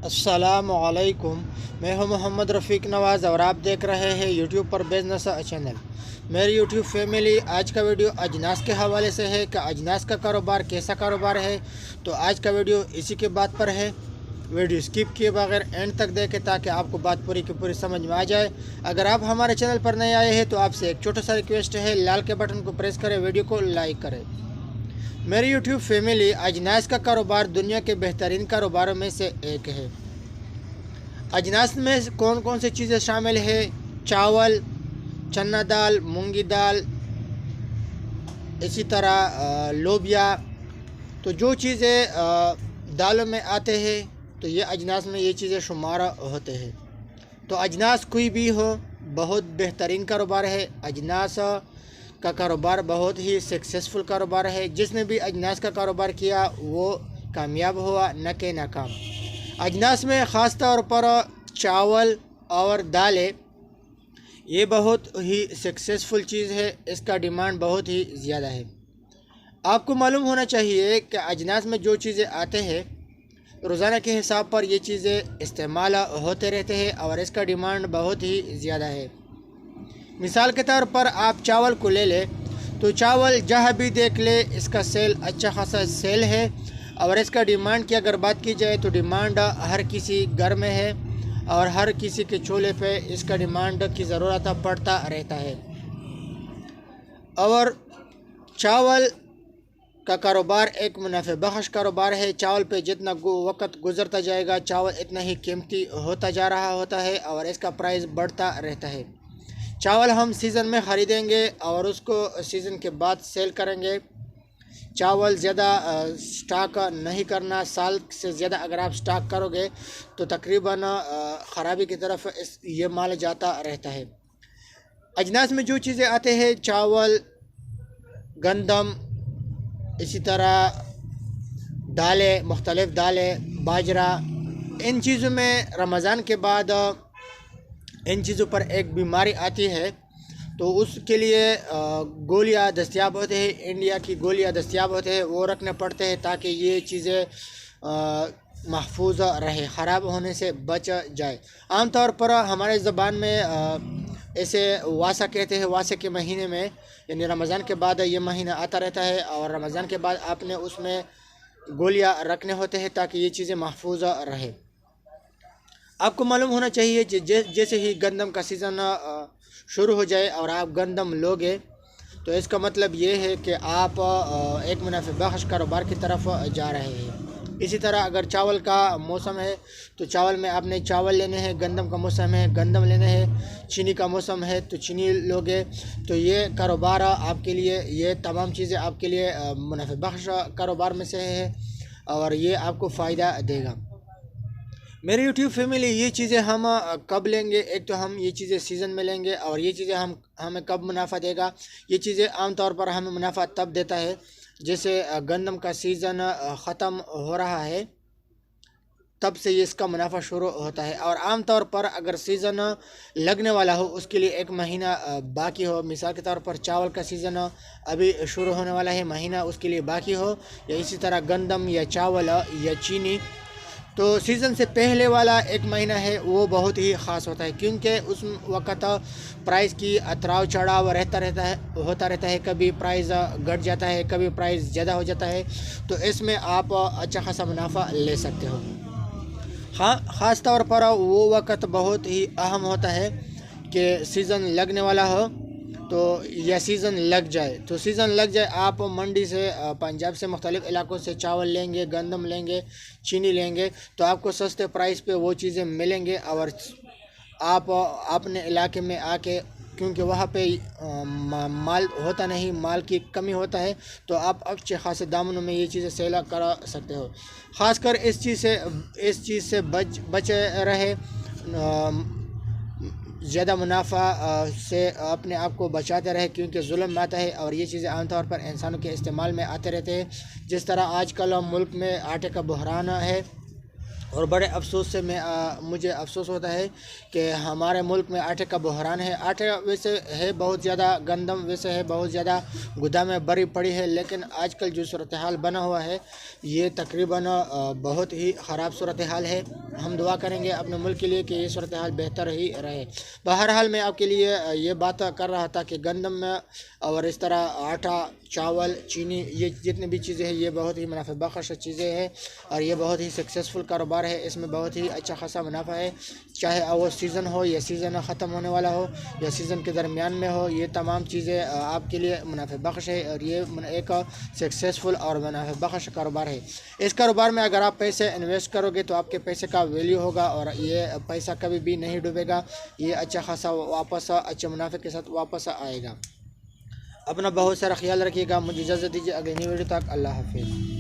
अस्सलाम वालेकुम। मैं हूं मोहम्मद रफ़ीक नवाज़ और आप देख रहे हैं यूट्यूब पर बिज़नेस चैनल। मेरी यूट्यूब फैमिली, आज का वीडियो अजनास के हवाले से है कि अजनास का कारोबार कैसा कारोबार है। तो आज का वीडियो इसी के बात पर है। वीडियो स्किप किए बगैर एंड तक देखें ताकि आपको बात पूरी की पूरी समझ में आ जाए। अगर आप हमारे चैनल पर नए आए हैं तो आपसे एक छोटा सा रिक्वेस्ट है, लाल के बटन को प्रेस करें, वीडियो को लाइक करें। मेरी यूट्यूब फैमिली, अजनास का कारोबार दुनिया के बेहतरीन कारोबारों में से एक है। अजनास में कौन कौन सी चीज़ें शामिल है? चावल, चना दाल, मूंगी दाल, इसी तरह लोबिया। तो जो चीज़ें दालों में आते हैं तो ये अजनास में ये चीज़ें शुमार होते हैं। तो अजनास कोई भी हो, बहुत बेहतरीन कारोबार है। अजनास का कारोबार बहुत ही सक्सेसफुल कारोबार है। जिसने भी अजनास का कारोबार किया वो कामयाब हुआ, न कि नाकाम। अजनास में ख़ास तौर पर चावल और दालें ये बहुत ही सक्सेसफुल चीज़ है। इसका डिमांड बहुत ही ज़्यादा है। आपको मालूम होना चाहिए कि अजनास में जो चीज़ें आते हैं रोज़ाना के हिसाब पर ये चीज़ें इस्तेमाल होते रहते हैं और इसका डिमांड बहुत ही ज़्यादा है। मिसाल के तौर पर आप चावल को ले लें तो चावल जहाँ भी देख ले इसका सेल अच्छा खासा सेल है। और इसका डिमांड की अगर बात की जाए तो डिमांड हर किसी घर में है और हर किसी के चूल्हे पे इसका डिमांड की ज़रूरत पड़ता रहता है। और चावल का कारोबार एक मुनाफे बख्श कारोबार है। चावल पे जितना वक्त गुजरता जाएगा चावल इतना ही कीमती होता जा रहा होता है और इसका प्राइस बढ़ता रहता है। चावल हम सीज़न में ख़रीदेंगे और उसको सीज़न के बाद सेल करेंगे। चावल ज़्यादा स्टॉक नहीं करना। साल से ज़्यादा अगर आप स्टॉक करोगे तो तकरीबन ख़राबी की तरफ ये माल जाता रहता है। अजनास में जो चीज़ें आते हैं चावल, गंदम, इसी तरह दालें, मुख्तलिफ़ दालें, बाजरा, इन चीज़ों में रमज़ान के बाद इन चीज़ों पर एक बीमारी आती है तो उसके लिए गोलियां दस्तयाब होते हैं। इंडिया की गोलियां दस्तयाब होते हैं, वो रखने पड़ते हैं ताकि ये चीज़ें महफूज रहे, ख़राब होने से बच जाए। आम तौर पर हमारे ज़बान में ऐसे वासा कहते हैं। वासे के महीने में यानी रमज़ान के बाद ये महीना आता रहता है और रमज़ान के बाद आपने उसमें गोलियां रखने होते हैं ताकि ये चीज़ें महफूज रहे। आपको मालूम होना चाहिए जैसे ही गंदम का सीज़न शुरू हो जाए और आप गंदम लोगे तो इसका मतलब ये है कि आप एक मुनाफे बख्श कारोबार की तरफ जा रहे हैं। इसी तरह अगर चावल का मौसम है तो चावल में आपने चावल लेने हैं, गंदम का मौसम है गंदम लेने हैं, चीनी का मौसम है तो चीनी लोगे। तो ये कारोबार आपके लिए, ये तमाम चीज़ें आपके लिए मुनाफे बख्श कारोबार में से है और ये आपको फ़ायदा देगा। मेरी यूट्यूब फैमिली, ये चीज़ें हम कब लेंगे? एक तो हम ये चीज़ें सीज़न में लेंगे और ये चीज़ें हमें कब मुनाफा देगा? ये चीज़ें आमतौर पर हमें मुनाफा तब देता है जैसे गंदम का सीज़न ख़त्म हो रहा है, तब से ये इसका मुनाफा शुरू होता है। और आम तौर पर अगर सीज़न लगने वाला हो उसके लिए एक महीना बाकी हो, मिसाल के तौर पर चावल का सीज़न अभी शुरू होने वाला है, महीना उसके लिए बाकी हो, या इसी तरह गंदम या चावल या चीनी, तो सीज़न से पहले वाला एक महीना है वो बहुत ही ख़ास होता है क्योंकि उस वक़्त प्राइस की अतराव चढ़ाव होता रहता है। कभी प्राइस घट जाता है, कभी प्राइस ज़्यादा हो जाता है। तो इसमें आप अच्छा खासा मुनाफा ले सकते हो। हाँ, ख़ास तौर पर वो वक़्त बहुत ही अहम होता है कि सीज़न लगने वाला हो तो या सीज़न लग जाए। तो सीज़न लग जाए, आप मंडी से, पंजाब से, मुख्तलिफ़ इलाकों से चावल लेंगे, गंदम लेंगे, चीनी लेंगे तो आपको सस्ते प्राइस पे वो चीज़ें मिलेंगे। और आप अपने इलाके में आके, क्योंकि वहाँ पे माल होता नहीं, माल की कमी होता है, तो आप अच्छे खासे दामों में ये चीज़ें सेल करा सकते हो। ख़ासकर इस चीज़ से बचे रहे, ज़्यादा मुनाफा से अपने आप को बचाते रहे क्योंकि जुल्म आता है और ये चीज़ें आमतौर पर इंसानों के इस्तेमाल में आते रहते हैं। जिस तरह आजकल मुल्क में आटे का बहरान है, اور بڑے افسوس سے مجھے افسوس ہوتا ہے کہ ہمارے ملک میں آٹے کا بحران ہے۔ آٹے ویسے ہے بہت زیادہ، گندم ویسے ہے بہت زیادہ گودامیں بھری پڑی ہے، لیکن آج کل جو صورتحال بنا ہوا ہے یہ تقریباً بہت ہی خراب صورتحال ہے۔ ہم دعا کریں گے اپنے ملک کے لیے کہ یہ صورتحال بہتر ہی رہے۔ بہرحال میں آپ کے لیے یہ بات کر رہا تھا کہ گندم میں اور اس طرح آٹا، چاول، چینی، یہ جتنی بھی چیزیں ہیں یہ بہت ہی منافع بخش چیزیں ہیں اور یہ بہت ہی سکسیسفل کاروبار ہے۔ اس میں بہت ہی اچھا خاصا منافع ہے، چاہے وہ سیزن ہو یا سیزن ختم ہونے والا ہو یا سیزن کے درمیان میں ہو، یہ تمام چیزیں آپ کے لیے منافع بخش ہے اور یہ ایک سکسیسفل اور منافع بخش کاروبار ہے۔ اس کاروبار میں اگر آپ پیسے انویسٹ کرو گے تو آپ کے پیسے کا ویلیو ہوگا اور یہ پیسہ کبھی بھی نہیں ڈوبے گا، یہ اچھا خاصا واپس اچھے منافع کے ساتھ واپس آئے گا۔ اپنا بہت سارا خیال رکھیے گا۔ مجھے اجازت دیجیے، اگلی نئی ویڈیو تک اللہ حافظ۔